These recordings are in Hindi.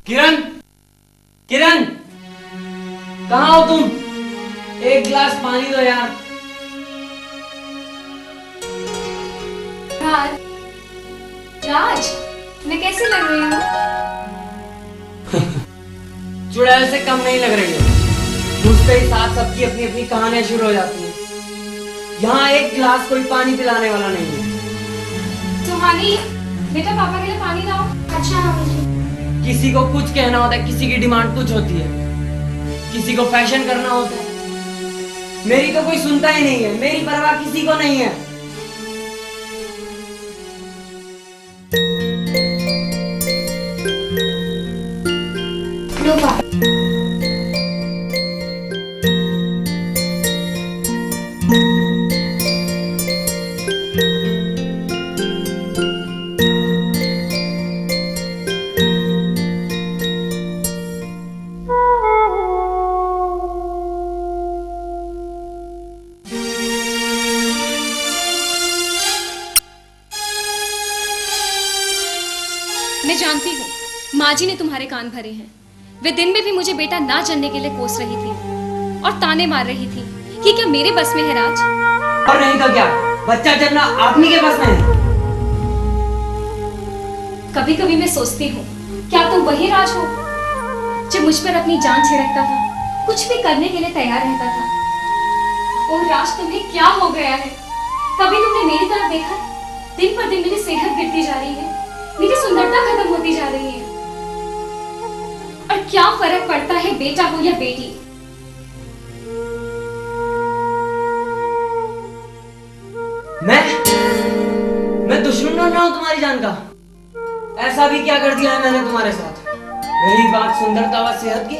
किरण, किरण, कहाँ हो तुम? एक गिलास पानी दो यार। राज, मैं कैसी लग रही हूँ? चुड़ैल से कम नहीं लग रही हो। मुझसे ही साथ सबकी अपनी अपनी कहानियां शुरू हो जाती हैं। यहाँ एक गिलास कोई पानी पिलाने वाला नहीं है। सुहानी, बेटा पापा के लिए पानी लाओ। अच्छा मम्मी जी। किसी को कुछ कहना होता है, किसी की डिमांड कुछ होती है, किसी को फैशन करना होता है। मेरी तो कोई सुनता ही नहीं है, मेरी परवाह किसी को नहीं है। लो पापा। मैं जानती हूँ माँ जी ने तुम्हारे कान भरे हैं। वे दिन में भी मुझे बेटा ना जनने के लिए कोस रही थी और ताने मार रही थी कि क्या मेरे बस में है राज। और नहीं तो क्या, बच्चा जन्ना आदमी के बस में है। कभी कभी मैं सोचती हूँ क्या तुम वही राज हो जो मुझ पर अपनी जान छिड़कता था, कुछ भी करने के लिए तैयार रहता था। ओह राज, तुम्हें क्या हो गया है? कभी तुमने मेरी तरफ देखा? दिन पर दिन मेरी सेहत गिरती जा रही है, मेरी सुंदरता खत्म होती जा रही है। और क्या फर्क पड़ता है बेटा हो या बेटी? मैं दुश्मन बन रहा हूं तुम्हारी जान का? ऐसा भी क्या कर दिया है मैंने तुम्हारे साथ? रही बात सुंदरता व सेहत की,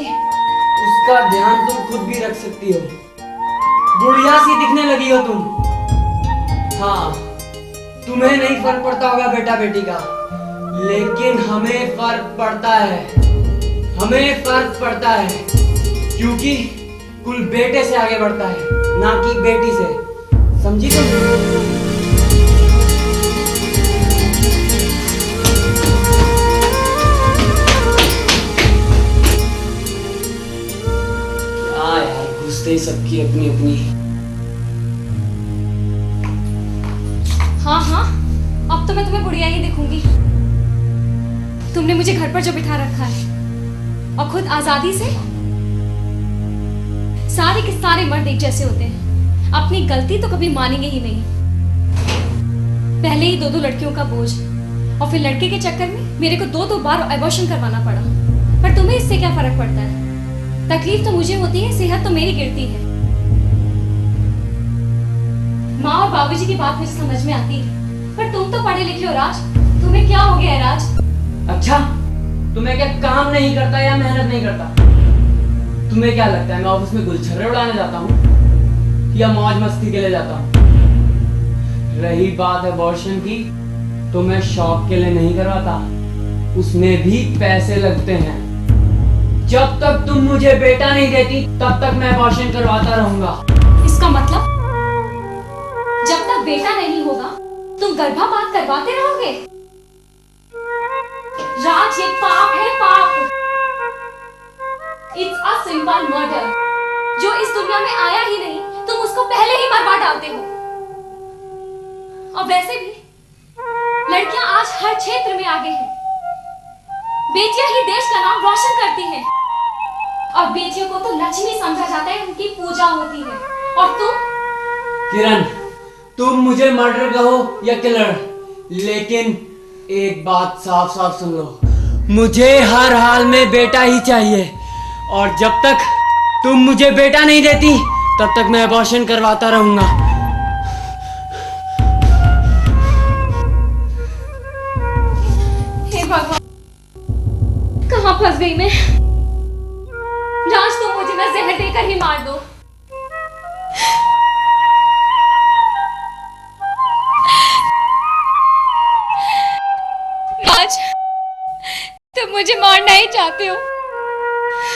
उसका ध्यान तुम खुद भी रख सकती हो। बुढ़िया सी दिखने लगी हो तुम। हाँ, तुम्हें नहीं फर्क पड़ता होगा बेटा बेटी का, लेकिन हमें फर्क पड़ता है। हमें फर्क पड़ता है क्योंकि कुल बेटे से आगे बढ़ता है, ना कि बेटी से। समझी तुम? क्या यार, घुसते ही सबकी अपनी अपनी। हाँ हाँ, अब तो मैं तुम्हें बुढ़िया ही दिखूंगी। तुमने मुझे घर पर जो बिठा रखा है और खुद आजादी से। सारे के सारे मर्द एक जैसे होते हैं, अपनी गलती तो कभी मानेंगे ही नहीं। पहले ही 2 लड़कियों का बोझ, और फिर लड़के के चक्कर में मेरे को 2 बार एबॉर्शन करवाना पड़ा। पर तुम्हें इससे क्या फर्क पड़ता है? तकलीफ तो मुझे होती है, सेहत तो मेरी गिरती है। माँ और बाबूजी की बात मुझे समझ में आती है, पर तुम तो पढ़े लिखे हो राज, तुम्हें क्या हो गया है राज? अच्छा, तुम्हें क्या काम नहीं करता या मेहनत नहीं करता? तुम्हें क्या लगता है मैं ऑफिस में गुलछर्रे उड़ाने जाता हूँ या मौज मस्ती के लिए जाता हूँ? रही बात अबॉर्शन की, तो मैं शौक के लिए नहीं करवाता, उसमें भी पैसे लगते हैं। जब तक तुम मुझे बेटा नहीं देती तब तक मैं अबॉर्शन करवाता रहूंगा। इसका मतलब जब तक बेटा नहीं होगा तुम गर्भपात करवाते रहोगे? राज, ये पाप है, पाप। It's a simple murder. जो इस दुनिया में आया ही नहीं, तुम उसको पहले ही मरवा डालते हो। और वैसे भी लड़कियां आज हर क्षेत्र में आगे हैं। बेटियां ही देश का नाम रोशन करती हैं। और बेटियों को तो लक्ष्मी समझा जाता है, उनकी पूजा होती है। और तुम? किरण, तुम मुझे मर्डर कहो या किलर, लेकिन एक बात साफ साफ सुन लो, मुझे हर हाल में बेटा ही चाहिए। और जब तक तुम मुझे बेटा नहीं देती तब तक मैं अबॉर्शन करवाता रहूंगा। हे भगवान, कहां फंस गई मैं? राज, तुम मुझे ना जहर देकर ही मार दो। राज, तुम मुझे मारना ही चाहते हो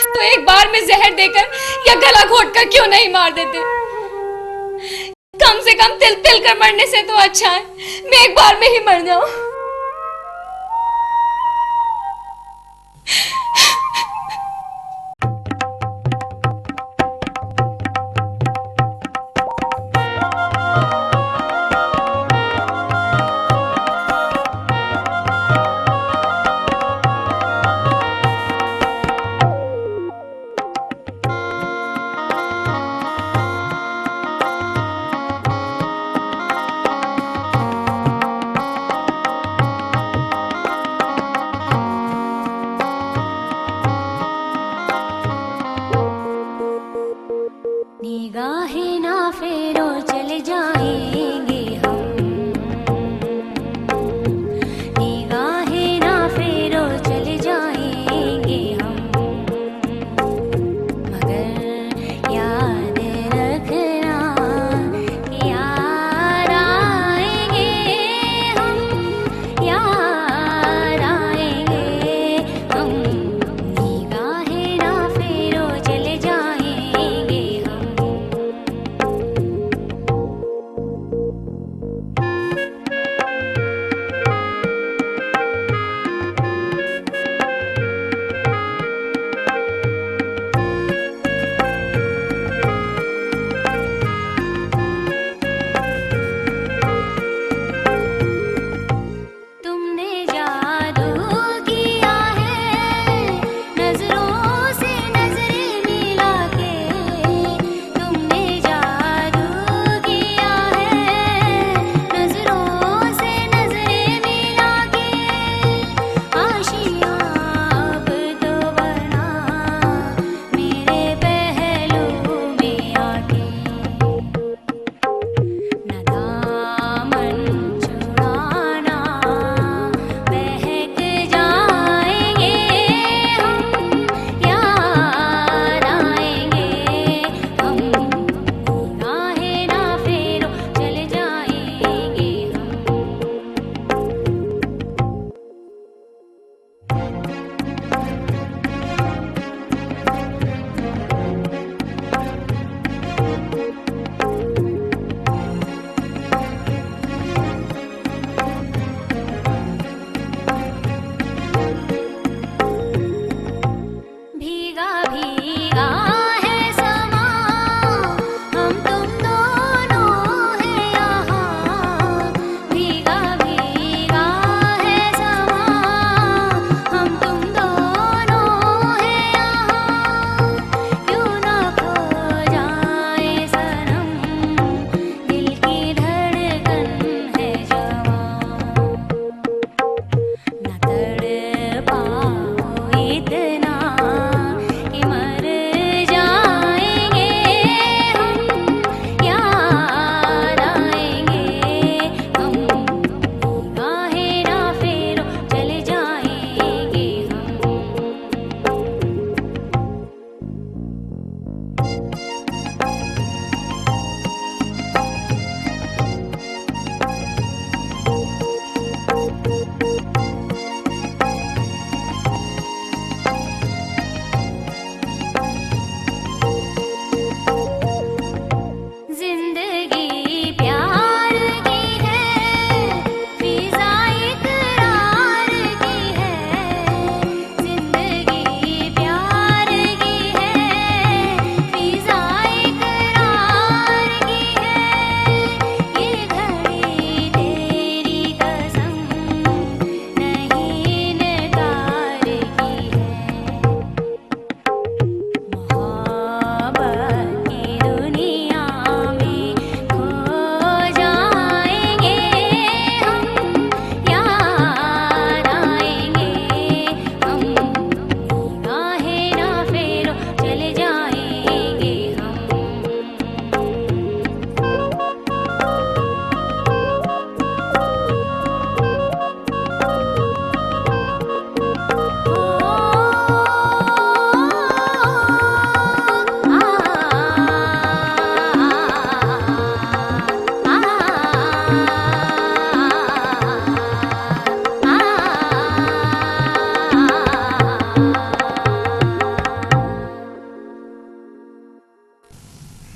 तो एक बार में जहर देकर या गला घोटकर क्यों नहीं मार देते? कम से कम तिल तिल कर मरने से तो अच्छा है मैं एक बार में ही मर जाऊं।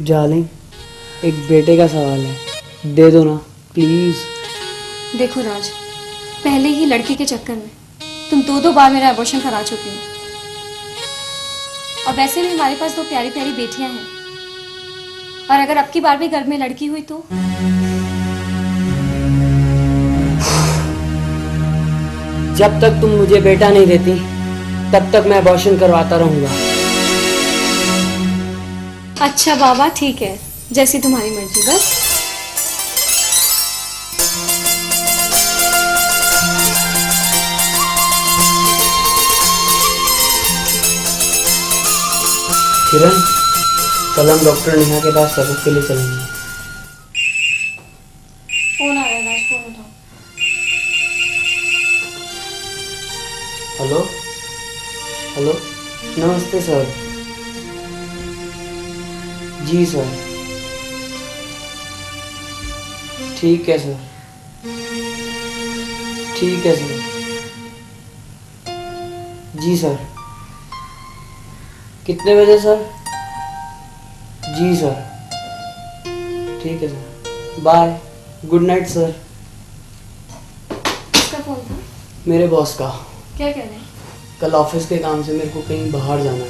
डार्लिंग, एक बेटे का सवाल है, दे दो ना प्लीज। देखो राज, पहले ही लड़की के चक्कर में तुम दो बार मेरा अबॉर्शन करा चुकी हो। और वैसे भी हमारे पास दो प्यारी प्यारी बेटियां हैं, और अगर अब की बार भी घर में लड़की हुई तो जब तक तुम मुझे बेटा नहीं देती तब तक मैं अबॉर्शन करवाता रहूंगा। अच्छा बाबा, ठीक है, जैसी तुम्हारी मर्जी। बस किरण, कल हम डॉक्टर नेहा के पास चेकअप के लिए चलेंगे। फोन आ रहा है राज, फोन उठाओ। हेलो हेलो, नमस्ते सर। जी सर, ठीक है सर, ठीक है सर। जी सर, कितने बजे सर? जी सर, ठीक है sir, bye, good night sir. किसका फोन था? मेरे बॉस का। क्या कह रहे हैं? कल ऑफिस के काम से मेरे को कहीं बाहर जाना है,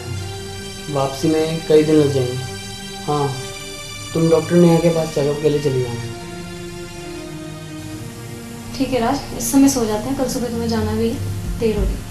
वापसी में कई दिन लग जाएंगे। हाँ, तुम डॉक्टर नेहा के पास चेकअप के लिए चली जाना। ठीक है राज, इस समय सो जाते हैं, कल सुबह तुम्हें जाना भी है, देर होगी।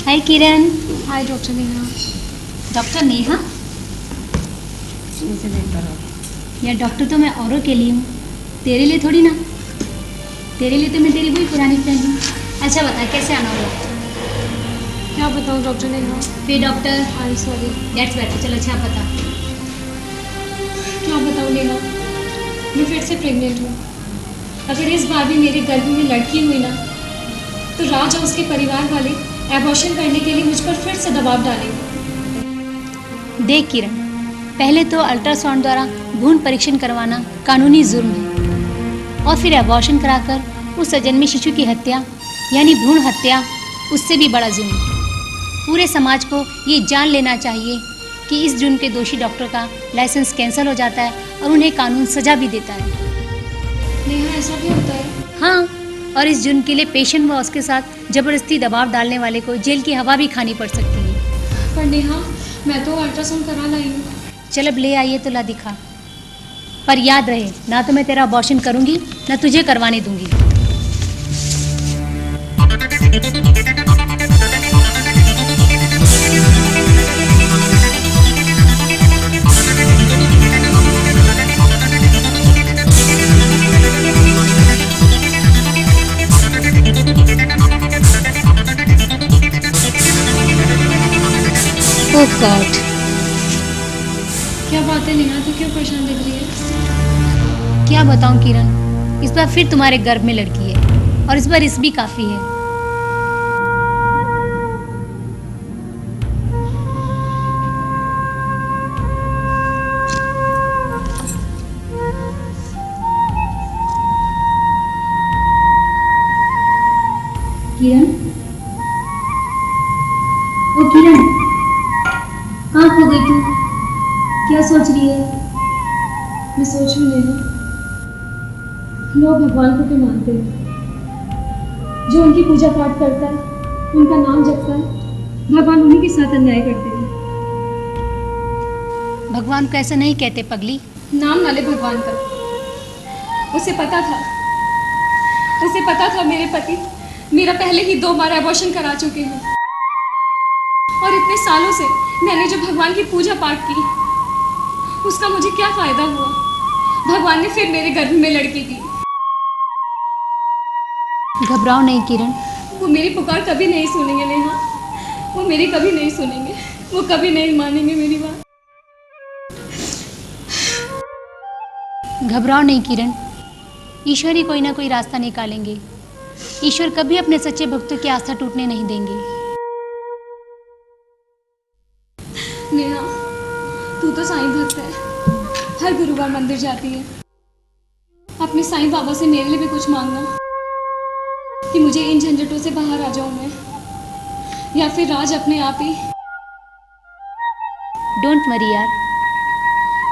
Hi Kiran. Hi doctor Neha. Doctor Neha? यार डॉक्टर तो मैं औरों के लिए हूँ, तेरे लिए थोड़ी ना। तेरे लिए तो मैं तेरी वही पुरानी फ्रेंड हूँ। अच्छा बता, कैसे आना होगा? क्या बताऊँ डॉक्टर नेहा? फिर doctor. I sorry. That's better. चल अच्छा बता। क्या बताऊँ नेहा, मैं फिर से प्रेग्नेंट हूँ। अगर इस बार भी मेरे गर्भ में लड़की हुई ना, तो राज और उसके परिवार वाले एबॉर्शन करने के लिए मुझ पर फिर से दबाव डालेंगे। देख किरण, पहले तो अल्ट्रासाउंड द्वारा भ्रूण परीक्षण करवाना कानूनी जुर्म है, और फिर एबॉर्शन कराकर उस अजन्मे शिशु की हत्या यानी भ्रूण हत्या उससे भी बड़ा जुर्म है। पूरे समाज को ये जान लेना चाहिए कि इस जुर्म के दोषी डॉक्टर का लाइसेंस कैंसिल हो जाता है और उन्हें कानून सजा भी देता है। नेहा, ऐसा भी होता है? हाँ, और इस जुर्म के लिए पेशेंट व उसके साथ जबरदस्ती दबाव डालने वाले को जेल की हवा भी खानी पड़ सकती है। पर नेहा, मैं तो अल्ट्रासाउंड करा लाई हूँ। चल अब ले आइए तो ला दिखा। पर याद रहे, ना तो मैं तेरा अबॉर्शन करूंगी ना तुझे करवाने दूंगी। ओह गॉड, क्या बात है नेहा, तो क्यों परेशान दिख रही है? क्या बताऊं किरण, इस बार फिर तुम्हारे गर्भ में लड़की है, और इस बार इस भी काफी है। किरण, ओ किरण, कहाँ खो गई तू? क्या सोच रही है? मैं सोच रही हूँ नेहा, लोग भगवान को क्यों मानते हैं? जो उनकी पूजा पाठ करता है, उनका नाम जपता है, भगवान उन्हीं के साथ अन्याय करते हैं। भगवान को ऐसा नहीं कहते पगली। नाम ना ले भगवान का। उसे पता था मेरे पति मेरा पहले ही 2 बार अबॉर्शन करा चुके हैं, और इतने सालों से मैंने जो भगवान की पूजा पाठ की, उसका मुझे क्या फायदा हुआ? भगवान ने फिर मेरे गर्भ में लड़की दी। घबराओ नहीं किरण। वो मेरी पुकार कभी नहीं सुनेंगे नेहा, वो मेरी कभी नहीं सुनेंगे, वो कभी नहीं मानेंगे मेरी बात। घबराओ नहीं किरण, ईश्वर ही कोई ना कोई रास्ता निकालेंगे। ईश्वर कभी अपने सच्चे भक्तों की आस्था टूटने नहीं देंगे। नेहा, तू तो साईं भक्त है, हर गुरुवार मंदिर जाती है। अपने साईं बाबा से मेरे लिए भी कुछ मांगना, कि मुझे इन झंझटों से बाहर आ जाऊं मैं, या फिर राज अपने आप ही। डोंट वरी यार।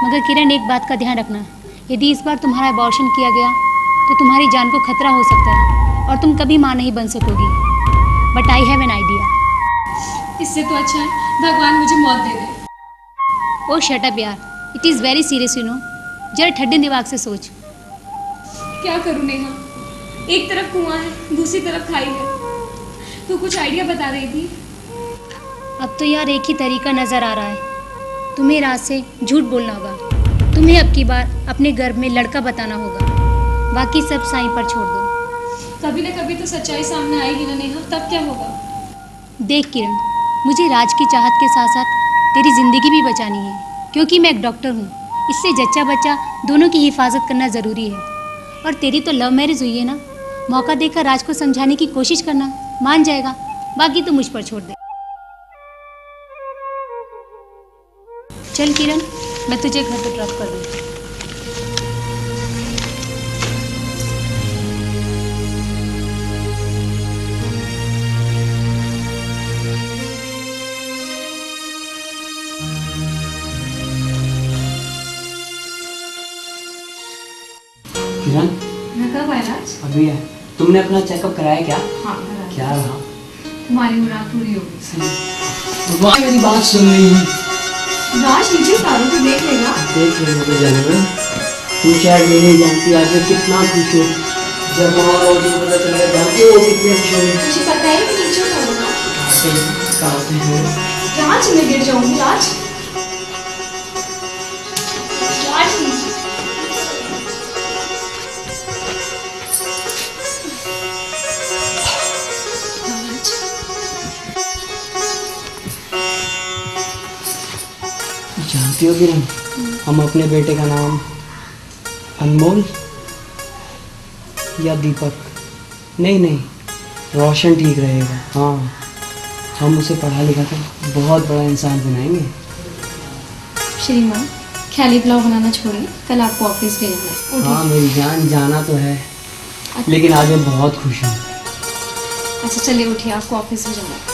मगर किरण, एक बात का ध्यान रखना, यदि इस बार तुम्हारा अबॉर्शन किया गया तो तुम्हारी जान को खतरा हो सकता है और तुम कभी माँ नहीं बन सकोगी। But I have an idea. इससे तो अच्छा है भगवान मुझे मौत दे दे। ओ शट अप यार, it is very serious you know. जरा ठंडे दिमाग से सोच। क्या करूं नेहा, एक तरफ कुआं है, दूसरी तरफ खाई है। तू कुछ आइडिया बता रही थी। अब तो यार एक ही तरीका नज़र आ रहा है। तुम्हें राज से झूठ बोलना होगा। तुम्हें अब की बार अपने गर्भ में लड़का बताना होगा। बाकी सब साईं पर छोड़ दो। कभी ना कभी तो सच्चाई सामने आएगी ना नेहा, तब क्या होगा? देख किरण, मुझे राज की चाहत के साथ साथ तेरी ज़िंदगी भी बचानी है, क्योंकि मैं एक डॉक्टर हूँ। इससे जच्चा बच्चा दोनों की हिफाजत करना ज़रूरी है। और तेरी तो लव मैरिज हुई है ना, मौका देकर राज को समझाने की कोशिश करना, मान जाएगा। बाकी तो मुझ पर छोड़ दे। चल किरण, मैं तुझे घर पर ड्रॉप कर दूँ। किरण, कब आया राज? अभी है। तुमने अपना चेकअप कराया क्या? हाँ करा। क्या रहा? तुम्हारी मुराद पूरी होगी। भगवान मेरी बात सुन रही है। राज नीचे उतारो तो देख लेगा। देख रहे हो तो जानेगा। तुम शायद ये नहीं जानती आज मैं कितना खुश हूँ। जब वहाँ और मुझे पता चला, जानती हो कितने खुश हुए। मुझे पता है कि नीचे उतारो ना। कहाँ से हो? राज मैं गिर जाऊंगी राज। राज नीचे। जानती हो किरण, हम अपने बेटे का नाम अनमोल या दीपक, नहीं रोशन ठीक रहेगा। हाँ, हम उसे पढ़ा लिखा कर बहुत बड़ा इंसान बनाएंगे। श्रीमान, ख्याली पुलाव बनाना छोड़िए, कल आपको ऑफिस भेजना है। हाँ मेरी जान, जाना तो है, लेकिन आज मैं बहुत खुश हूँ। अच्छा चलिए उठिए, आपको ऑफिस में जाना है।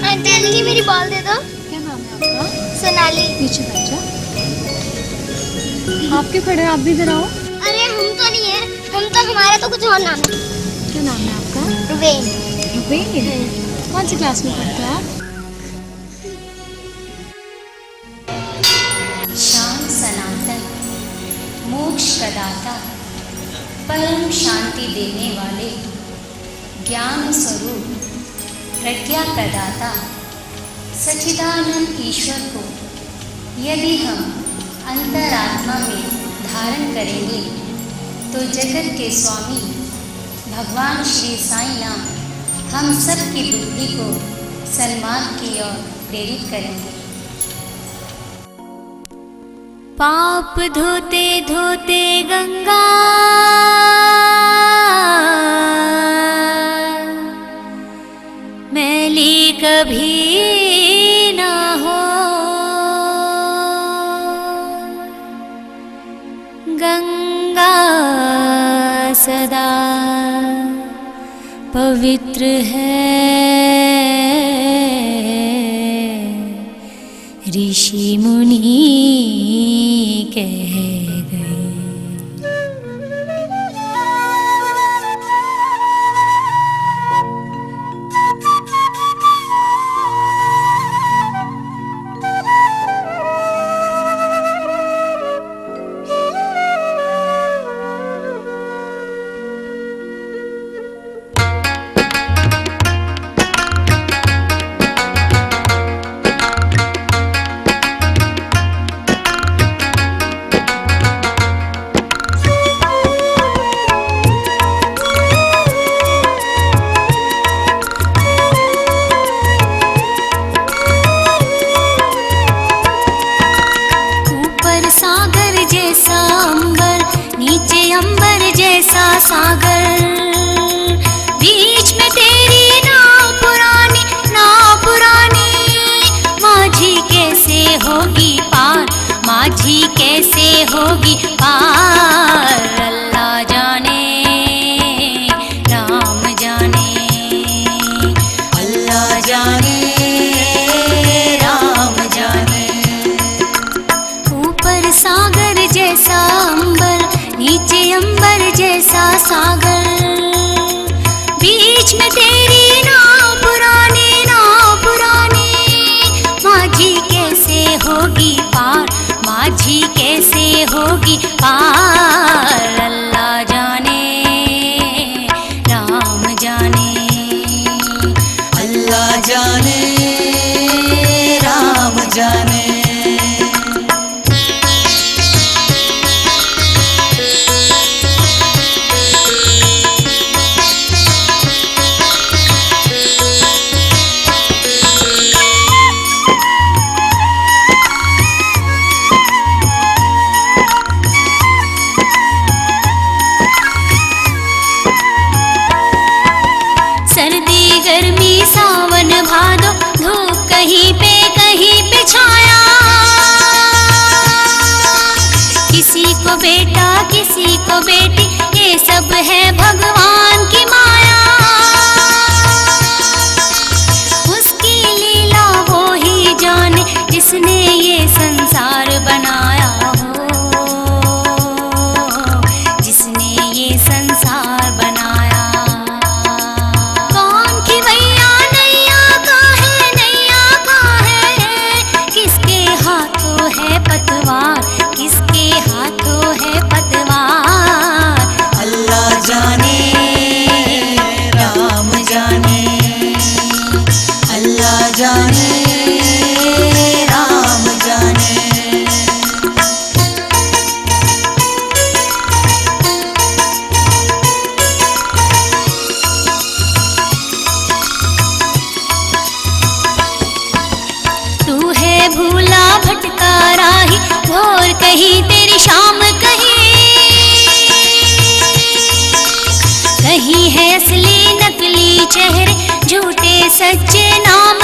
आंटी मेरी बॉल दे दो। क्या नाम है आपका? सोनाली। पीछे बैठ जाओ। आप क्यों खड़े हो? आप भी इधर आओ। अरे हम तो नहीं है, हम तो हमारा तो कुछ और नाम है। क्या नाम है आपका? रुबेन। रुबेन। कौन सी क्लास में पढ़ते हो आप? श्याम सनातन मोक्ष प्रदाता परम शांति देने वाले ज्ञान स्वरूप प्रज्ञा प्रदाता सच्चिदानंद ईश्वर को यदि हम अंतरात्मा में धारण करेंगे तो जगत के स्वामी भगवान श्री साईं नाम हम सब की बुद्धि को सन्मार्ग की ओर प्रेरित करेंगे। पाप धोते धोते गंगा मैली कभी ना हो, गंगा सदा पवित्र है, ऋषि मुनि कह गए। सागर बीच में तेरी नाव पुरानी माझी कैसे होगी पार, माझी कैसे होगी पार। अल्लाह जाने राम जाने, अल्लाह जाने राम जाने। ऊपर सागर जैसा अंबर, नीचे अंबर जैसा सागर, बीच में तेरी नाव पुरानी माझी कैसे होगी पार, माझी कैसे होगी पार। अल्लाह जाने राम जाने, अल्लाह जाने राम जाने। सावन भादो धूप कहीं पे छाया, किसी को बेटा किसी को बेटी, ये सब है भगवान की माया। उसकी लीला वो ही जाने जिसने ये संसार बनाया हो, जिसने ये संसार बनाया। किसके हाथों है पतवार, अल्लाह जाने राम जाने, अल्लाह जाने राम जाने। तू है भूला भटका राही, भोर कहीं तेरी शाम कहीं है असली नकली चेहरे, झूठे सच्चे नाम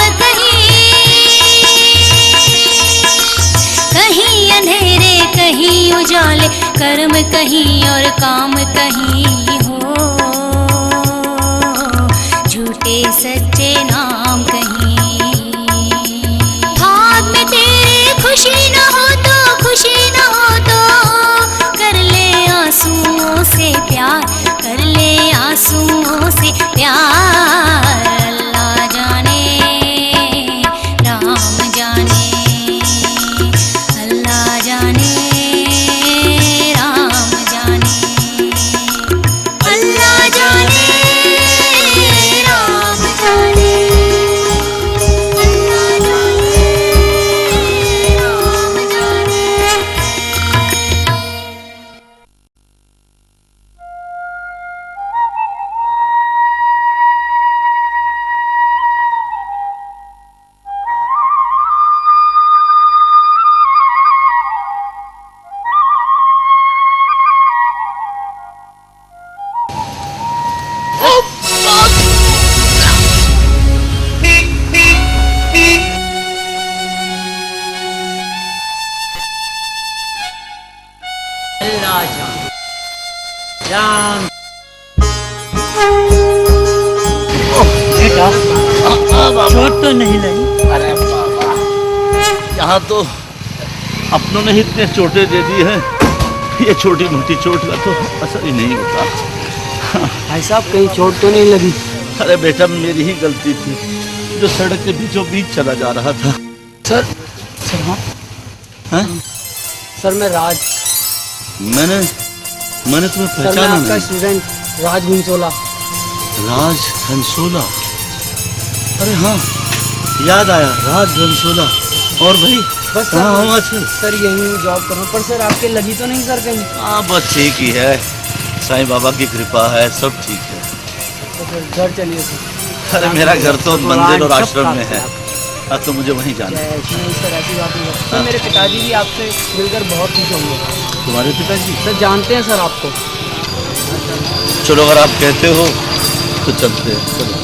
कहीं अंधेरे कहीं उजाले, कर्म कहीं और काम कहीं हो, तो नहीं लगी? अरे बाबा, यहाँ तो अपनों ने ही इतने चोटें दे दी हैं, ये छोटी मोटी चोट का तो असर ही नहीं होता। भाई साहब कहीं चोट तो नहीं लगी? अरे बेटा, मेरी ही गलती थी जो सड़क के बीचों बीच चला जा रहा था। सर हाँ? सर मैं राज। मैंने तुम्हें सर मैं पहचाना आपका नहीं। स्टूडेंट राज घुनसोला। राज घनसोला? अरे हाँ, याद आया, राज घनसोला। और भाई बस कहाँ हो आजकल? सर यहीं जॉब कर रहा हूँ। पर सर आपके लगी तो नहीं सर कहीं? हाँ बस ठीक ही है, साईं बाबा की कृपा है, सब ठीक है। तो फिर घर चलिए सर। अरे मेरा घर तो मंदिर और आश्रम में है, आप। अब तो मुझे वहीं जाना है। नहीं सर ऐसी बात नहीं है। सर मेरे पिताजी भी आपसे मिलकर बहुत खुश होंगे। तुम्हारे पिताजी? सर जानते हैं सर आपको। चलो अगर आप कहते हो तो चलते हैं, चलो।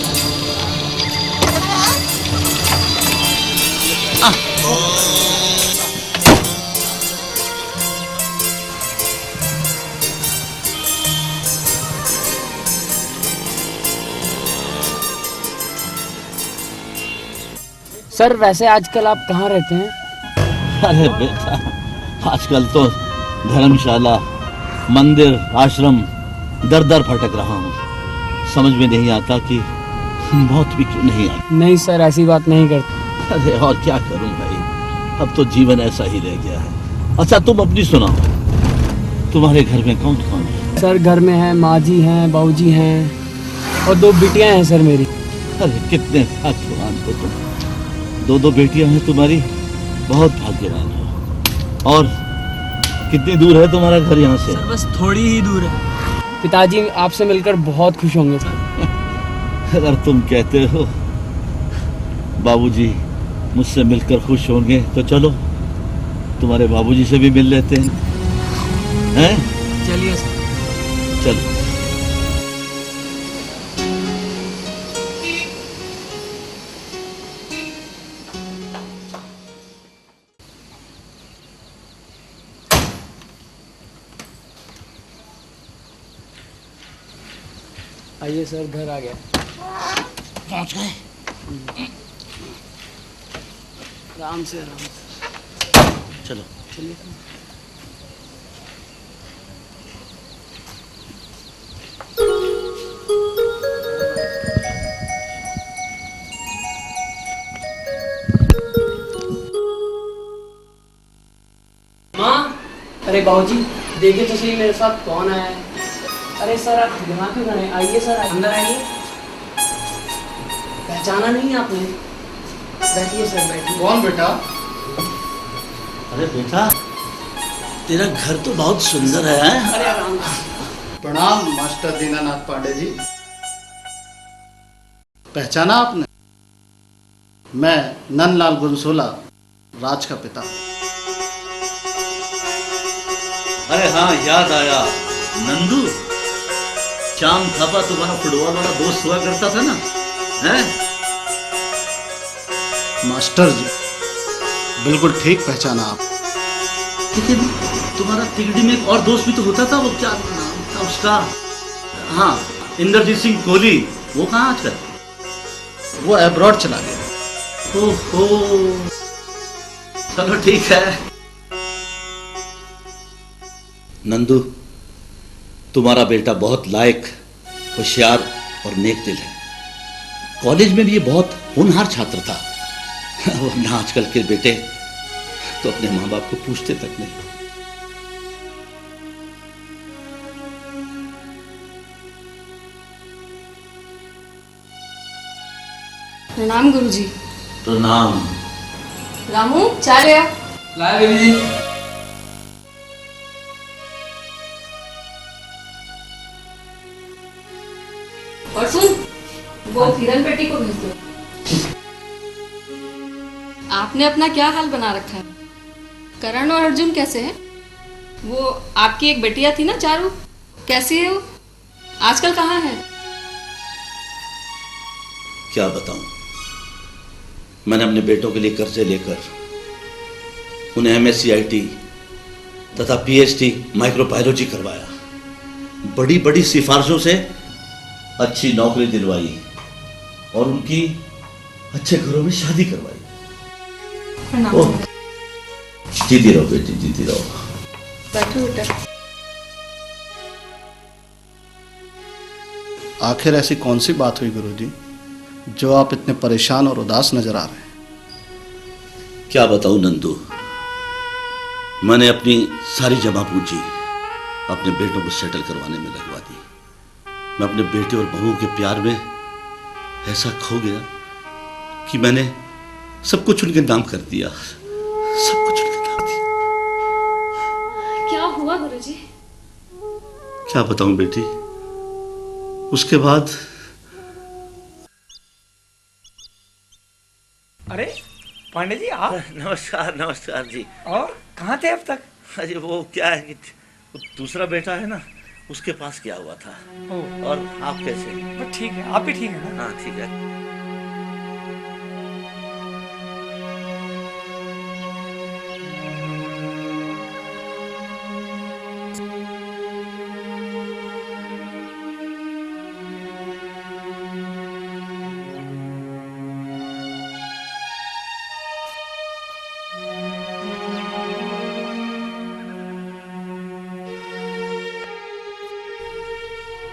सर वैसे आजकल आप कहाँ रहते हैं? अरे बेटा, आजकल तो धर्मशाला, मंदिर, आश्रम दर दर भटक रहा हूँ। समझ में नहीं आता कि मौत भी क्यों नहीं आती। नहीं सर ऐसी बात नहीं करते। अरे और क्या करूं भाई, अब तो जीवन ऐसा ही रह गया है। अच्छा तुम अपनी सुनाओ, तुम्हारे घर में कौन कौन है? सर घर में है माँ जी हैं, बाबू जी हैं और 2 बिटियां हैं सर मेरी। अरे कितने भाग्यवान हो तुम, 2 बेटियां हैं तुम्हारी, बहुत भाग्यवान हो। और कितनी दूर है तुम्हारा घर यहाँ से? सर बस थोड़ी ही दूर है। पिताजी आपसे मिलकर बहुत खुश होंगे सर। अगर तुम कहते हो बाबूजी मुझसे मिलकर खुश होंगे तो चलो तुम्हारे बाबूजी से भी मिल लेते हैं। चलिए सर। चलो। आइए सर, घर आ गया। पहुंच गए? आराम से आराम से। चलो चलिए। माँ, अरे बाबूजी देखिए तो सही मेरे साथ कौन आया है। अरे सर आप यहाँ क्यों खड़े हैं? आइए सर अंदर आइए। पहचाना नहीं आपने? बैठिए सर बैठिए। कौन बेटा? अरे बेटा, तेरा घर तो बहुत सुंदर है। अरे आराम से। प्रणाम मास्टर दीनानाथ पांडे जी। पहचाना आपने? मैं नंदलाल गुनसोला, राज का पिता। अरे हाँ याद आया, नंदू, श्याम थापा तुम्हारा फुटबॉल वाला दोस्त हुआ करता था ना? हैं? मास्टर जी बिल्कुल ठीक पहचाना आप। लेकिन तुम्हारा तिगड़ी में एक और दोस्त भी तो होता था, वो क्या नाम था उसका? हाँ, इंद्रजीत सिंह कोहली, वो कहाँ आजकल? वो अब्रॉड चला गया। ओहो, चलो ठीक है। नंदू, तुम्हारा बेटा बहुत लायक, होशियार और नेक दिल है। कॉलेज में भी ये बहुत होनहार छात्र था, वरना आजकल के बेटे तो अपने माँ बाप को पूछते तक नहीं। प्रणाम गुरुजी। प्रणाम। रामू चाय ले आ। लाया बेबी जी। और सुन, वो किरण बेटी को भेज दो। आपने अपना क्या हाल बना रखा है? करण और अर्जुन कैसे हैं? वो आपकी एक बेटिया थी ना चारू, कैसी है वो? आजकल कहाँ है? क्या बताऊं, मैंने अपने बेटों के लिए कर्जे लेकर उन्हें MSc IT तथा PhD माइक्रोबायोलॉजी करवाया, बड़ी बड़ी सिफारिशों से अच्छी नौकरी दिलवाई और उनकी अच्छे घरों में शादी करवाई। प्रणाम ओह, सर। जीती रहो बेटी, जीती रहो। बैठो बेटा। आखिर ऐसी कौन सी बात हुई गुरुजी जो आप इतने परेशान और उदास नजर आ रहे हैं? क्या बताऊं नंदू, मैंने अपनी सारी जमा पूंजी अपने बेटों को सेटल करवाने में लगवा दी। मैं अपने बेटे और बहुओं के प्यार में ऐसा खो गया कि मैंने सब कुछ उनके नाम कर दिया, सब कुछ उनके नाम दिया। क्या हुआ गुरुजी? क्या बताऊं बेटी, उसके बाद अरे पांडे जी आप? नमस्कार नमस्कार जी। और कहाँ थे अब तक? अरे वो क्या है कि वो दूसरा बेटा है ना, उसके पास गया हुआ था। ओ, और आप कैसे? बस ठीक है, आप भी ठीक है ना? हाँ ठीक है।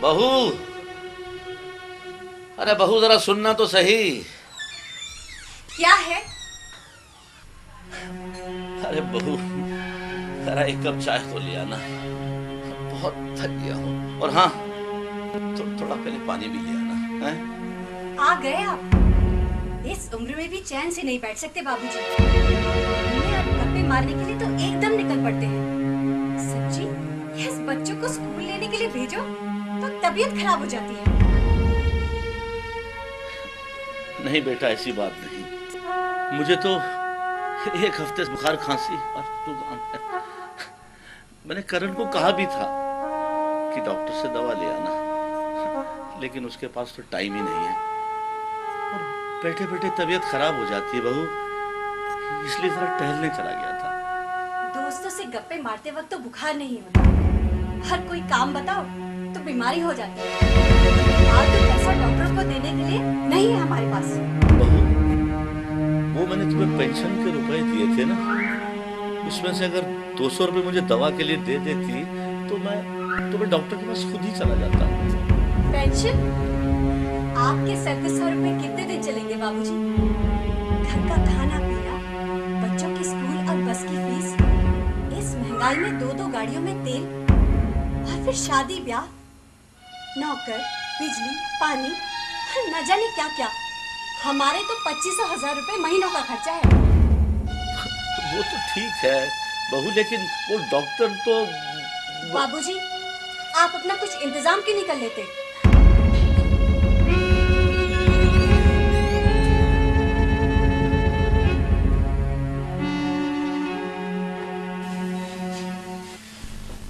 बहू, अरे बहू जरा सुनना तो सही। क्या है? अरे बहू, जरा एक कप चाय तो लिया ना, बहुत थक गया हूँ। और हाँ, थोड़ा पहले पानी भी लिया ना। हैं? आ गए आप? इस उम्र में भी चैन से नहीं बैठ सकते बाबूजी। इन्हें अब गप्पे मारने के लिए तो एकदम निकल पड़ते हैं। सच्ची, इस बच्चों को स्कूल लेने के लिए भेजो तो तबीयत खराब हो जाती है। नहीं बेटा, ऐसी बात नहीं। मुझे तो एक हफ्ते से बुखार खांसी और जुकाम है। मैंने करण को कहा भी था कि डॉक्टर से दवा ले आना, लेकिन उसके पास तो टाइम ही नहीं है। और बैठे बैठे तबीयत खराब हो जाती है बहू, इसलिए जरा टहलने चला गया था। दोस्तों से गप्पे मारते वक्त तो बुखार नहीं होता, हर कोई काम बताओ तो बीमारी हो जाती है। आज तो पैसा डॉक्टर को देने के लिए नहीं है हमारे पास। बहू, वो मैंने तुम्हें पेंशन के रुपए दिए थे ना, उसमें से अगर 200 रुपए मुझे दवा के लिए दे देती तो मैं डॉक्टर के पास खुद ही चला जाता। पेंशन? आपके सर के 100 रुपए कितने दिन चलेंगे बाबूजी? घर का खाना पीना, बच्चों के स्कूल और बस की फीस, इस महंगाई में 2-2 गाड़ियों में तेल, और फिर शादी ब्याह, नौकर, बिजली, पानी, और न जाने क्या क्या। हमारे तो 25,000 रुपए महीनों का खर्चा है। वो तो ठीक है बहू, लेकिन वो डॉक्टर तो बाबूजी, आप अपना कुछ इंतजाम क्यों नहीं कर लेते?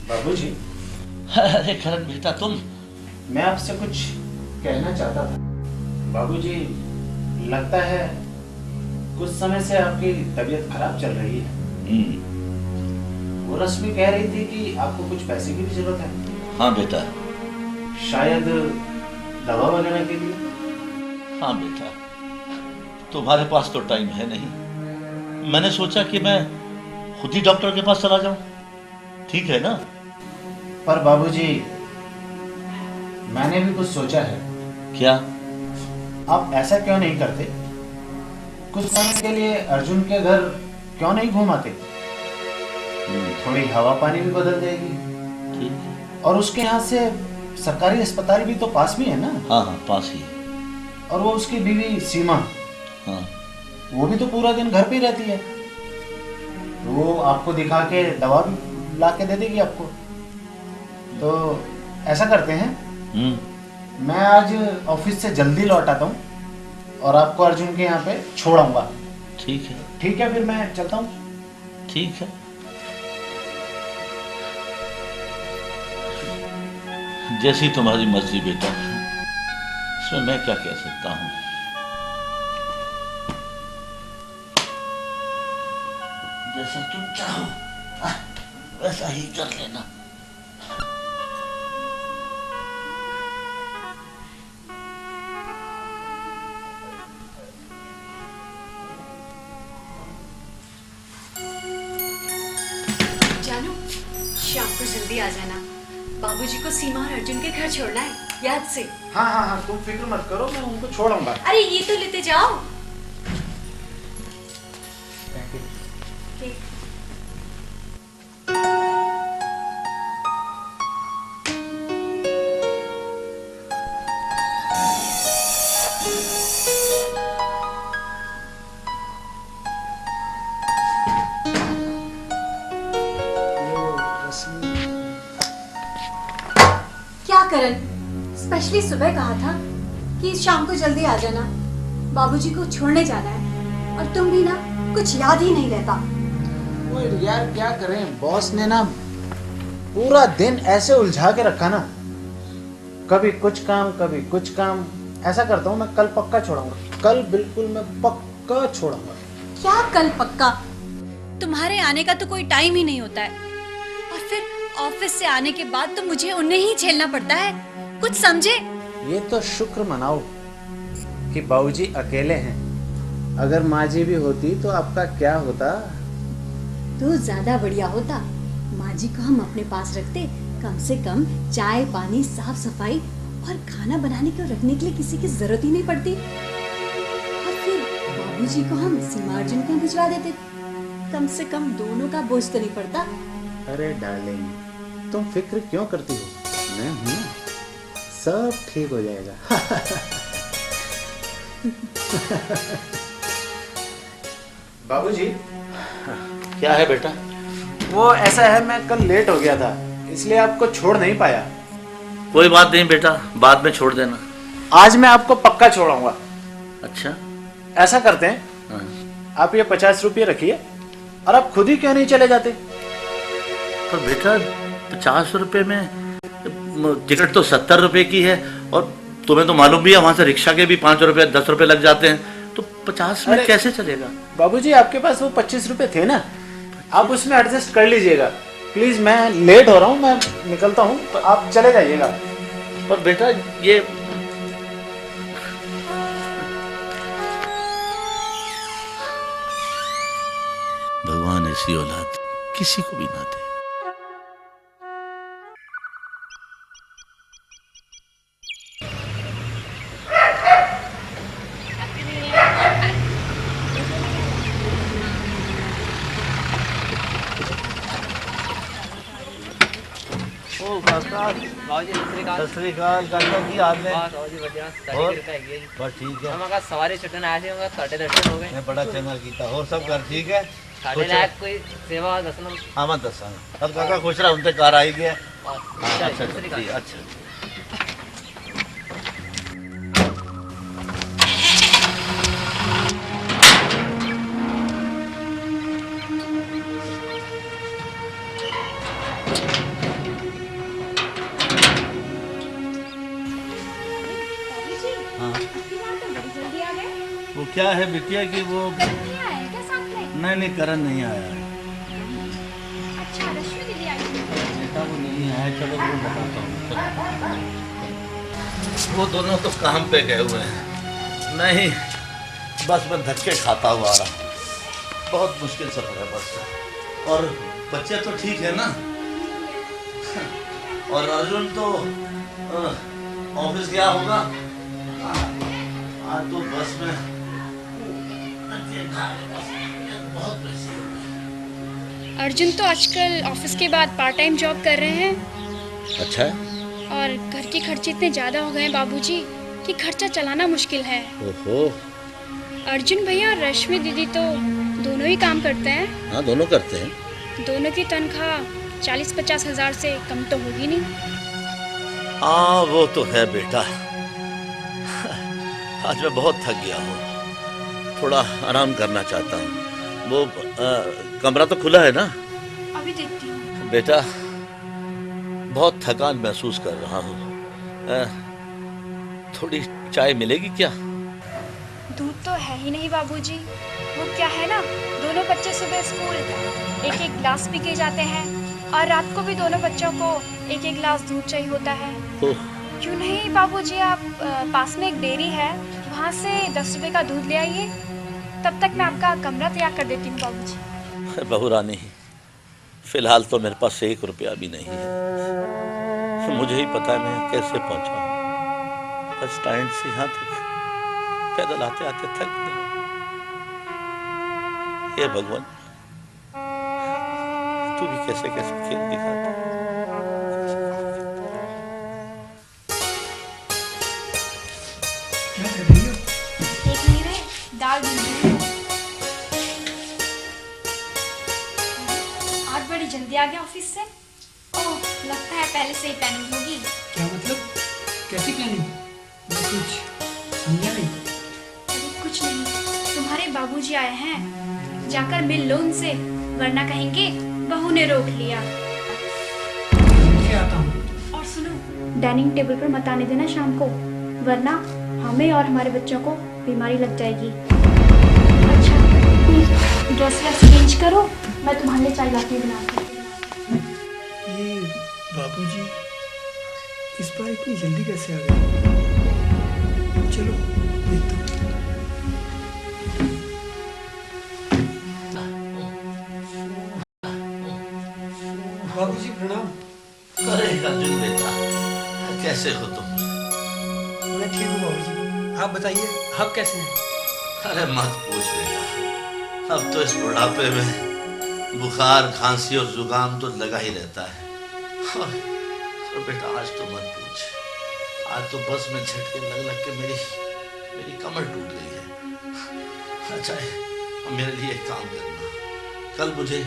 बाबूजी, अरे करण बेटा, तुम? मैं आपसे कुछ कहना चाहता था। बाबूजी, लगता है कुछ समय से आपकी तबीयत खराब चल रही है। वो रश्मि कह रही थी कि आपको कुछ पैसे की भी जरूरत है। हाँ बेटा। शायद दवा वगैरह के लिए। हाँ बेटा, तुम्हारे पास तो टाइम है नहीं। मैंने सोचा कि मैं खुद ही डॉक्टर के पास चला जाऊं, ठीक है ना? पर बाबूजी, मैंने भी कुछ सोचा है। क्या? आप ऐसा क्यों नहीं करते, कुछ समय के लिए अर्जुन के घर क्यों नहीं घुमाते? थोड़ी हवा पानी भी बदल जाएगी। ठीक है। और उसके यहाँ से सरकारी अस्पताल भी तो पास में है ना? हाँ हाँ, पास ही है। और वो उसकी बीवी सीमा, हाँ, वो भी तो पूरा दिन घर पे ही रहती है। वो आपको दिखा के दवा भी ला के दे देगी आपको। तो ऐसा करते हैं, मैं आज ऑफिस से जल्दी लौट आता हूँ और आपको अर्जुन के यहाँ पे छोड़ आऊंगा। ठीक है। ठीक है, फिर मैं चलता हूँ। ठीक है। जैसी तुम्हारी मर्जी बेटा, इसमें मैं क्या कह सकता हूँ। जैसा तुम चाहो वैसा ही कर लेना। जल्दी आ जाना। बाबूजी को सीमा और अर्जुन के घर छोड़ना है, याद से। हाँ हाँ हाँ, तुम फिक्र मत करो, मैं उनको छोड़ूंगा। अरे ये तो लेते जाओ। क्या करण, स्पेशली सुबह कहा था कि शाम को जल्दी आ जाना, बाबूजी को छोड़ने जाना है, और तुम भी ना कुछ याद ही नहीं रहता। वो यार क्या करें, बॉस ने ना पूरा दिन ऐसे उलझा के रखा ना, कभी कुछ काम कभी कुछ काम। ऐसा करता हूँ, मैं कल पक्का छोड़ूंगा, कल बिल्कुल मैं पक्का छोड़ूंगा। क्या कल पक्का? तुम्हारे आने का तो कोई टाइम ही नहीं होता है, और फिर ऑफिस से आने के बाद तो मुझे उन्हें ही झेलना पड़ता है, कुछ समझे? ये तो शुक्र मनाओ कि बाबूजी अकेले हैं, अगर माँ जी भी होती तो आपका क्या होता? तो ज्यादा बढ़िया होता। माँ जी को हम अपने पास रखते, कम से कम चाय पानी साफ सफाई और खाना बनाने को रखने के लिए किसी की जरूरत ही नहीं पड़ती। और फिर बाबूजी को हम सीमा अर्जुन को भिजवा देते, कम से कम दोनों का बोझ तो नहीं पड़ता। अरे डार्लिंग, तुम फिक्र क्यों करती हो, मैं हूं ना, सब ठीक हो जाएगा। बाबूजी। क्या है बेटा? वो ऐसा है, मैं कल लेट हो गया था, इसलिए आपको छोड़ नहीं पाया। कोई बात नहीं बेटा, बाद में छोड़ देना। आज मैं आपको पक्का छोड़ूंगा। अच्छा, ऐसा करते हैं, हाँ। आप ये 50 रुपये रखिए, और आप खुद ही क्यों नहीं चले जाते? पर बेटा 50 रुपए में टिकट तो 70 रुपए की है, और तुम्हें तो मालूम भी है वहां से रिक्शा के भी 5 रुपए 10 रुपए लग जाते हैं, तो 50 में कैसे चलेगा? बाबूजी आपके पास वो 25 रुपए थे ना, आप उसमें एडजस्ट कर लीजिएगा। प्लीज, मैं लेट हो रहा हूँ, मैं निकलता हूँ, तो आप चले जाइएगा। पर बेटा ये भगवान ऐसी औलाद किसी को भी ना दे। सवारी छुट्टन आए थे, साढ़े दर्शन हो गए। बड़ा चंगा कीता। और सब घर ठीक है? साढ़े लाख कोई सेवा दसना। हाँ मैं दसा अब काका खुश रहा, उनते कार आई गया। अच्छा अच्छा। वो क्या है बिटिया कि वो नहीं करण नहीं आया। अच्छा, रश्मि दीदी आई थी। बेटा वो नहीं आया, चलो वो बताता हूँ। वो दोनों तो काम पे गए हुए हैं, नहीं बस मैं धक्के खाता हुआ आ रहा हूँ। बहुत मुश्किल सफर है बस। और बच्चे तो ठीक है ना? और अर्जुन तो ऑफिस गया होगा। आज तो बस में अर्जुन तो आजकल ऑफिस के बाद पार्ट टाइम जॉब कर रहे हैं। अच्छा, और घर के खर्चे इतने ज़्यादा हो गए हैं बाबूजी कि खर्चा चलाना मुश्किल है। ओहो। अर्जुन भैया और रश्मि दीदी तो दोनों ही काम करते हैं। हाँ, दोनों करते हैं। दोनों की तनख्वाह 40-50 हज़ार से कम तो होगी नहीं। हाँ वो तो है बेटा। आज मैं बहुत थक गया हूँ, थोड़ा आराम करना चाहता हूँ। वो कमरा तो खुला है ना? अभी देखती हूँ। बेटा बहुत थकान महसूस कर रहा हूँ, थोड़ी चाय मिलेगी क्या? दूध तो है ही नहीं बाबूजी। वो क्या है ना, दोनों बच्चे सुबह स्कूल एक एक गिलास पी के जाते हैं, और रात को भी दोनों बच्चों को एक एक गिलास दूध चाहिए होता है। क्यों नहीं बाबूजी, आप पास में एक डेयरी है, वहाँ से 10 रुपए का दूध ले आइए, तब तक मैं आपका कमरा तैयार कर देती हूँ बाबूजी। बहू रानी, फिलहाल तो मेरे पास 1 रुपया भी नहीं है। मुझे ही पता है मैं कैसे पहुंचा हूं। बस स्टैंड से यहाँ तक पैदल आते आते थक गया। हे भगवान, तू भी कैसे कैसे खेल दिखाता है। क्या कर रही हो? देख नहीं रहे, दाल भून रही हूँ। आज बड़ी जल्दी आ गया ऑफिस से। ओह, लगता है पहले से ही प्लानिंग होगी। क्या मतलब? कैसी प्लानिंग? मैं कुछ समझा नहीं। अरे कुछ नहीं, तुम्हारे बाबूजी आए हैं, जाकर मिल लो उनसे, वरना कहेंगे बहू ने रोक लिया। क्या आता हूँ? और सुनो, डाइनिंग टेबल पर मत आने देना शाम को, वरना हमें और हमारे बच्चों को बीमारी लग जाएगी। अच्छा, ड्रेस चेंज करो, मैं तुम्हारे लिए चाय लाती हूँ बना के। ये बाबूजी इस बार इतनी जल्दी कैसे आ गए? चलो देखते हैं। बाबूजी प्रणाम। अरे अर्जुन बेटा, कैसे हो तुम? मैं ठीक हूँ बाबूजी, आप बताइए आप कैसे हैं? अरे मत पूछ बेटा, अब तो इस बुढ़ापे में बुखार, खांसी और जुकाम तो लगा ही रहता है। और बेटा आज तो मत पूछ, आज तो बस में झटके लग लग के मेरी कमर टूट गई है। अच्छा है, मेरे लिए एक काम करना, कल मुझे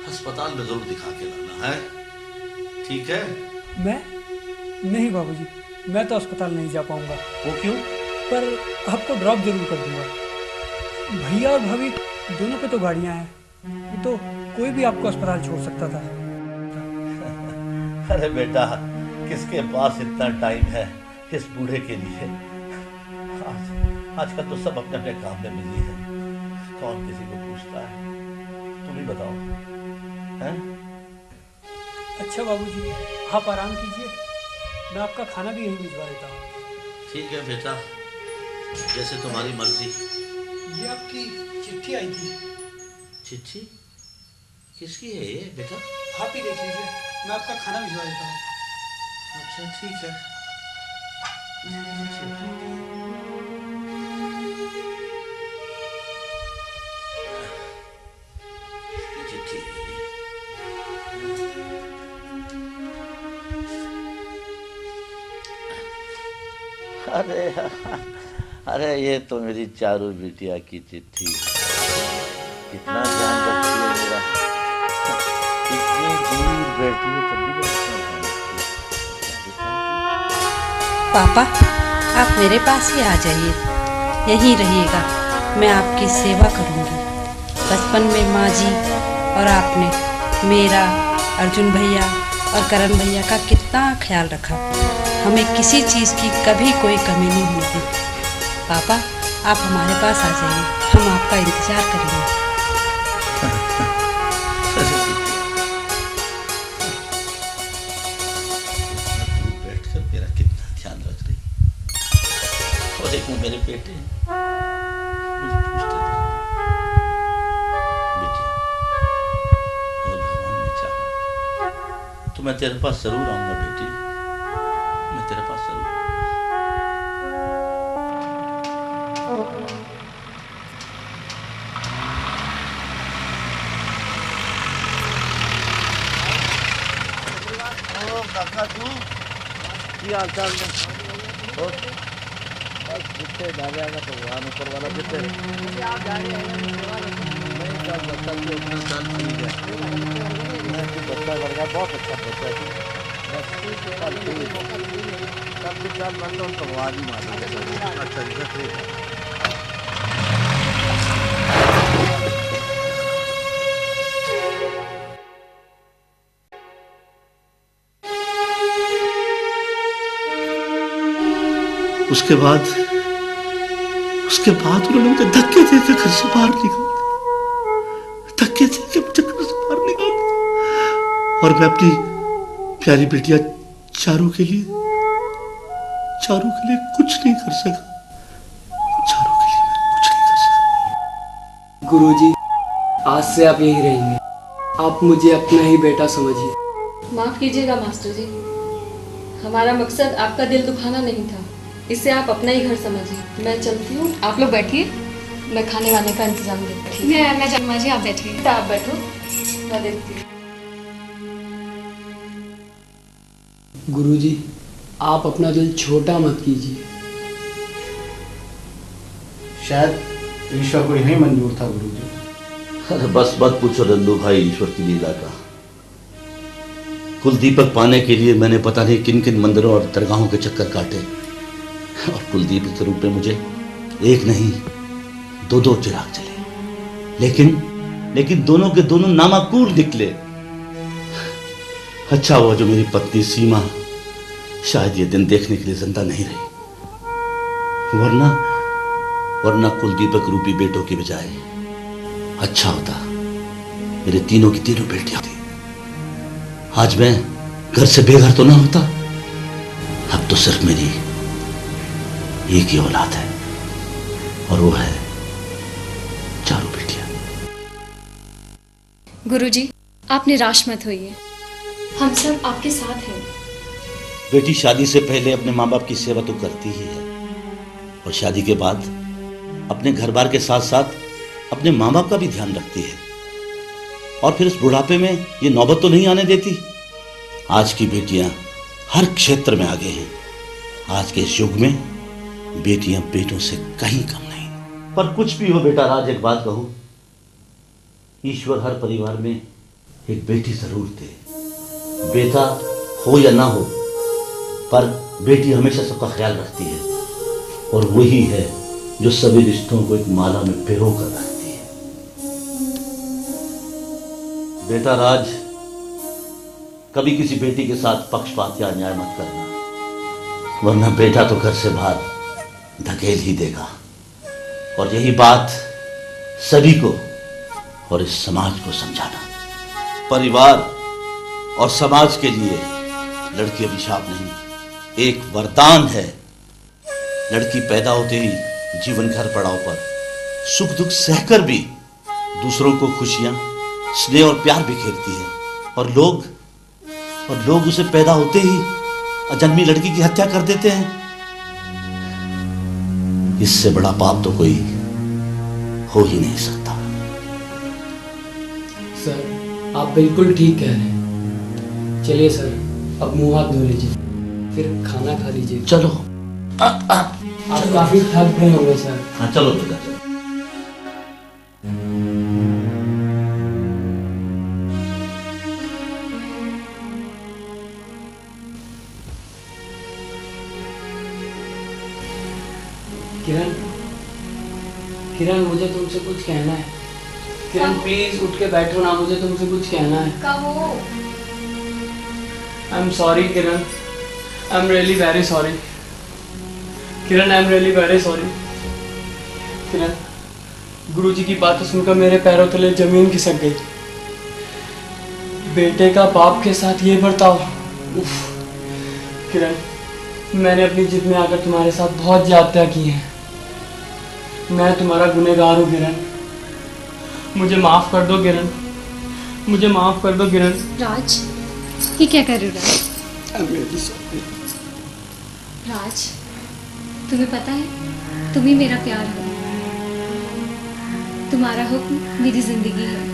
अस्पताल में जरूर दिखा के लाना है, ठीक है? मैं नहीं बाबूजी, मैं तो अस्पताल नहीं जा पाऊंगा। वो क्यों? पर आपको ड्रॉप जरूर कर दूंगा। भैया और भाभी दोनों पे तो गाड़ियां हैं, वो तो कोई भी आपको अस्पताल छोड़ सकता था। अरे बेटा, किसके पास इतना टाइम है इस बूढ़े के लिए? आजकल तो सब अपने अपने काम में बिजी है, कौन किसी को पूछता है? तुम ही बताओ, हैं? अच्छा बाबूजी, आप आराम कीजिए, मैं आपका खाना भी यहीं भिजवा देता हूँ। ठीक है बेटा, जैसे तुम्हारी मर्जी। ये आपकी चिट्ठी आई थी। चिट्ठी किसकी है ये बेटा? आप ही देख लीजिए, मैं आपका खाना भिजवा देता हूँ। अच्छा ठीक है। चिट्ठी अरे ये तो मेरी चारू बिटिया की चिट्ठी है। कितना ध्यान रखती है मेरा, इतनी दूर बैठी है तब भी पापा, आप मेरे पास ही आ जाइए, यहीं रहिएगा, मैं आपकी सेवा करूंगी। बचपन में माँ जी और आपने मेरा, अर्जुन भैया और करण भैया का कितना ख्याल रखा, हमें किसी चीज़ की कभी कोई कमी नहीं होती। पापा, आप हमारे पास आ जाइए, हम आपका इंतज़ार करेंगे। बैठकर मेरा कितना ध्यान रख रही, और एक मेरे बेटे मुझे पूछते थे, बेटिया अगर भगवान ने चाहा तो मैं तेरे पास जरूर आऊंगा बेटी, मैं तेरे पास जरूर आऊंगा। काका तू की हाल चाल में? बस जितने डालेगा भगवान ऊपर वाला जितने नहीं चल बच्चा भी अपना चाल ठीक है, बच्चा वर्गा बहुत अच्छा बच्चा है, बस सब भी चाल बन लो भगवान ही मारेगा। अच्छा ठीक है। उसके बाद उन्होंने मुझे धक्के देकर घर से बाहर निकाल दिया, धक्के देकर मुझे घर से बाहर निकाल दिया, और मैं अपनी प्यारी बेटिया चारू के लिए कुछ नहीं कर सका, चारू के लिए मैं कुछ नहीं कर सका। गुरुजी, आज से आप यहीं रहेंगे, आप मुझे अपना ही बेटा समझिए। माफ़ कीजिएगा मास्टर जी, हमारा मकसद आपका दिल दुखाना नहीं था, इसे आप अपना ही घर समझिए। मैं चलती हूँ, आप लोग बैठिए, मैं खाने वाने का इंतजाम देखती हूँ। मैं जाऊँ जी, आप बैठिए। आप बैठो, मैं देखती हूँ। गुरुजी, आप अपना दिल छोटा मत कीजिए। शायद ईश्वर को यही मंजूर था गुरुजी। अरे बस मत पूछो नंदू भाई ईश्वर की लीला का। कुलदीपक पाने के लिए मैंने पता नहीं किन किन मंदिरों और दरगाहों के चक्कर काटे, और कुलदीपक के रूप में मुझे एक नहीं दो चिराग चले, लेकिन दोनों के दोनों नामाकूल निकले। अच्छा हुआ जो मेरी पत्नी सीमा शायद ये दिन देखने के लिए जिंदा नहीं रही, वरना कुलदीपक रूपी बेटों की बजाय अच्छा होता मेरे तीनों की तीनों बेटियां थी। आज मैं घर से बेघर तो ना होता। अब तो सिर्फ मेरी एक ही औलाद है, और वो है चारों बेटियां। गुरुजी, आप निराश मत होइए, हम सब आपके साथ हैं। बेटी शादी से पहले अपने माँ बाप की सेवा तो करती ही है, और शादी के बाद अपने घर बार के साथ साथ अपने माँ बाप का भी ध्यान रखती है, और फिर इस बुढ़ापे में ये नौबत तो नहीं आने देती। आज की बेटियां हर क्षेत्र में आगे हैं। आज के इस युग में बेटियां बेटों से कहीं कम नहीं। पर कुछ भी हो बेटा राज, एक बात कहूं, ईश्वर हर परिवार में एक बेटी जरूर दे। बेटा हो या ना हो, पर बेटी हमेशा सबका ख्याल रखती है, और वही है जो सभी रिश्तों को एक माला में पिरो कर रखती है। बेटा राज, कभी किसी बेटी के साथ पक्षपात या अन्याय मत करना, वरना बेटा तो घर से बाहर धकेल ही देगा। और यही बात सभी को और इस समाज को समझाना। परिवार और समाज के लिए लड़की अभिशाप नहीं, एक वरदान है। लड़की पैदा होते ही जीवन घर पड़ाव पर सुख दुख सहकर भी दूसरों को खुशियां, स्नेह और प्यार बिखेरती है, और लोग उसे पैदा होते ही अजन्मी लड़की की हत्या कर देते हैं। इससे बड़ा पाप तो कोई हो ही नहीं सकता। सर, आप बिल्कुल ठीक कह रहे हैं। चलिए सर, अब मुंह हाथ धो लीजिए, फिर खाना खा लीजिए। चलो। आप काफी थक गए होंगे सर। हाँ चलो बेटा, चलो। किरण, मुझे तुमसे कुछ कहना है। किरण प्लीज उठ के बैठो ना, मुझे तुमसे कुछ कहना है। कहो। I am sorry Kiran, I am really very sorry. Kiran, I am really very sorry. Kiran, Guruji की बातें सुनकर मेरे पैरों तले जमीन खिसक गई। बेटे का बाप के साथ ये बर्ताव, उफ। किरण, मैंने अपनी जिद में आकर तुम्हारे साथ बहुत ज्यादतियां की हैं। मैं तुम्हारा गुनहगार हूँ किरण, मुझे माफ कर दो किरण, मुझे माफ कर दो किरण। राज, ये क्या कर रहे हो राज? राज, तुम्हें पता है तुम ही मेरा प्यार हो, तुम्हारा हुक्म मेरी जिंदगी है।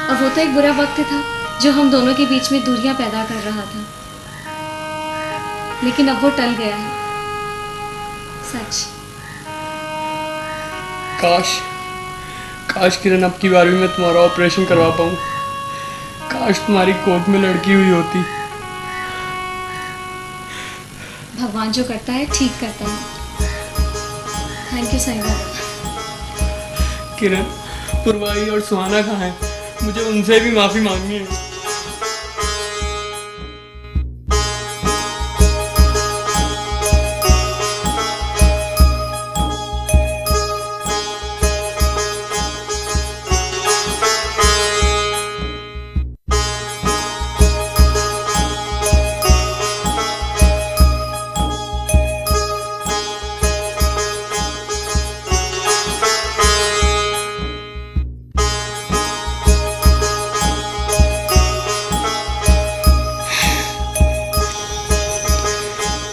अब वो तो एक बुरा वक्त था जो हम दोनों के बीच में दूरियां पैदा कर रहा था, लेकिन अब वो टल गया है। सच। काश किरण अब की बार भी मैं तुम्हारा ऑपरेशन करवा पाऊँ। काश तुम्हारी कोख में लड़की हुई होती। भगवान जो करता है ठीक करता है। Thank you Sai Baba. किरण, पुरवाई और सुहाना कहाँ है? मुझे उनसे भी माफी मांगनी है।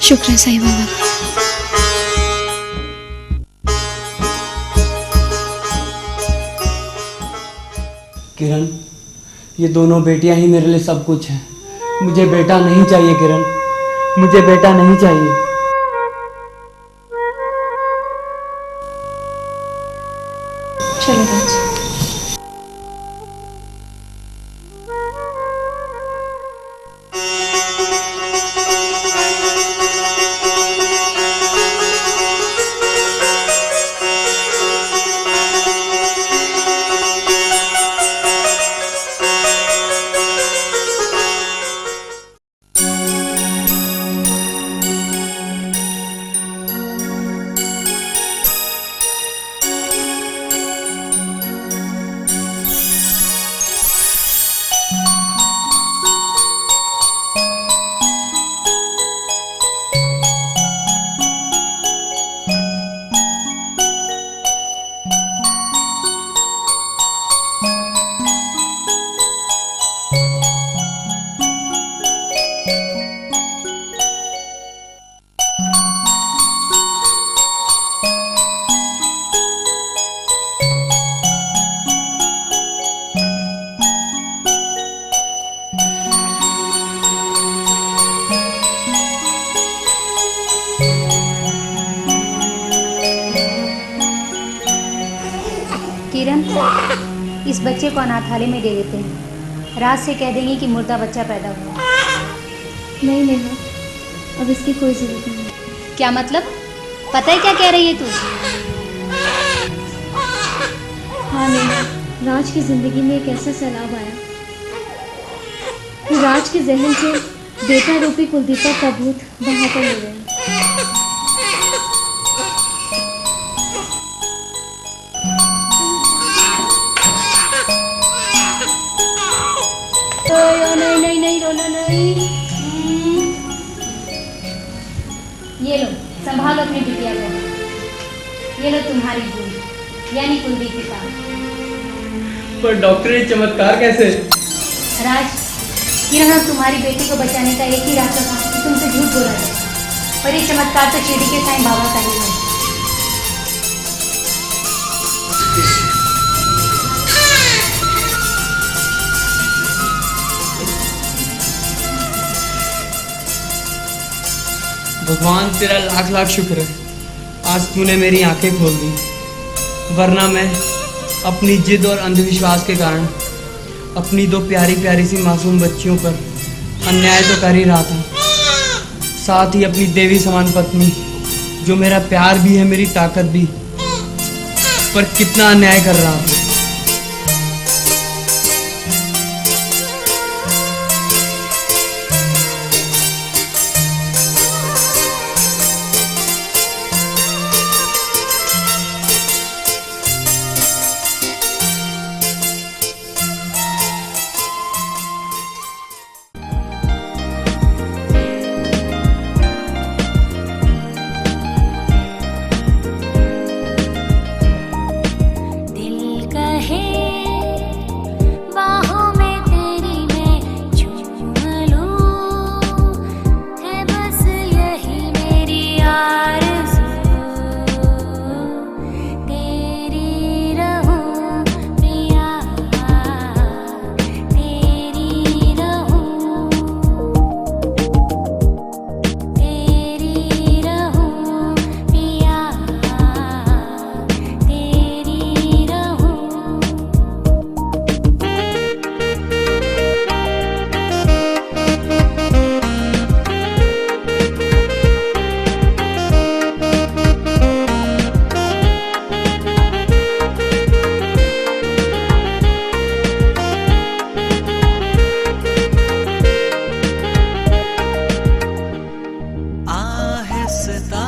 शुक्र है साईं बाबा का। किरण, ये दोनों बेटियां ही मेरे लिए सब कुछ हैं। मुझे बेटा नहीं चाहिए किरण, मुझे बेटा नहीं चाहिए। चलो राज। किरण, इस बच्चे को अनाथालय में दे देते हैं। राज से कह देंगे कि मुर्दा बच्चा पैदा हुआ। नहीं नेहा, अब इसकी कोई जरूरत नहीं। क्या मतलब? पता है क्या कह रही है तू? हाँ नेहा, राज की जिंदगी में एक ऐसा सैलाब आया कि राज के जहन से बेटा रूपी कुलदीपक का भूत बहाकर ले गया। नहीं नहीं नहीं, रोना नहीं। ये लो, संभालो अपनी बिटिया को। ये लो तुम्हारी बूंद, यानी कुलदीपिका। पर डॉक्टर, ये चमत्कार कैसे? राज, किरण और तुम्हारी बेटी को बचाने का एक ही रास्ता था कि तुमसे झूठ बोला जाए, पर ये चमत्कार तो शिरडी के साईं बाबा का ही है। भगवान तेरा लाख लाख शुक्र है, आज तूने मेरी आंखें खोल दी, वरना मैं अपनी जिद और अंधविश्वास के कारण अपनी दो प्यारी प्यारी सी मासूम बच्चियों पर अन्याय तो कर ही रहा था, साथ ही अपनी देवी समान पत्नी जो मेरा प्यार भी है, मेरी ताकत भी, पर कितना अन्याय कर रहा था। आहिस्ता